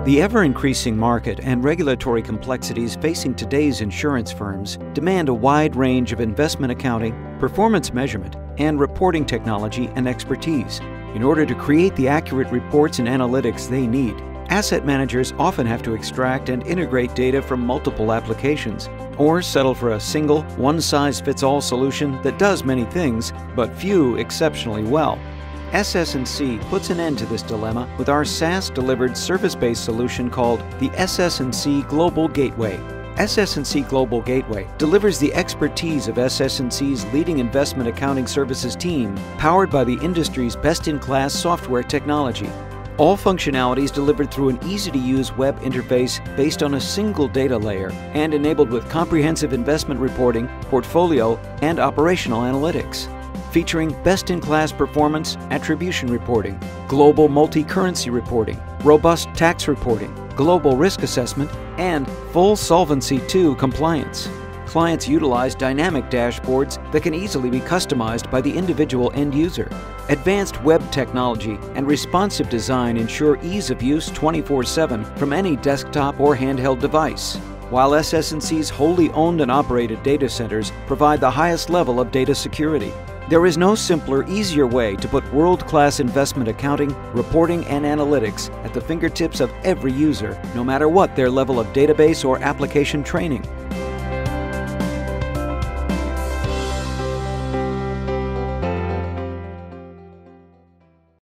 The ever-increasing market and regulatory complexities facing today's insurance firms demand a wide range of investment accounting, performance measurement, and reporting technology and expertise. In order to create the accurate reports and analytics they need, asset managers often have to extract and integrate data from multiple applications, or settle for a single, one-size-fits-all solution that does many things, but few exceptionally well. SS&C puts an end to this dilemma with our SaaS-delivered service-based solution called the SS&C Global Gateway. SS&C Global Gateway delivers the expertise of SS&C's leading investment accounting services team, powered by the industry's best-in-class software technology. All functionalities delivered through an easy-to-use web interface based on a single data layer and enabled with comprehensive investment reporting, portfolio, and operational analytics. Featuring best-in-class performance attribution reporting, global multi-currency reporting, robust tax reporting, global risk assessment, and full Solvency II compliance. Clients utilize dynamic dashboards that can easily be customized by the individual end user. Advanced web technology and responsive design ensure ease of use 24/7 from any desktop or handheld device, while SS&C's wholly owned and operated data centers provide the highest level of data security. There is no simpler, easier way to put world-class investment accounting, reporting, and analytics at the fingertips of every user, no matter what their level of database or application training.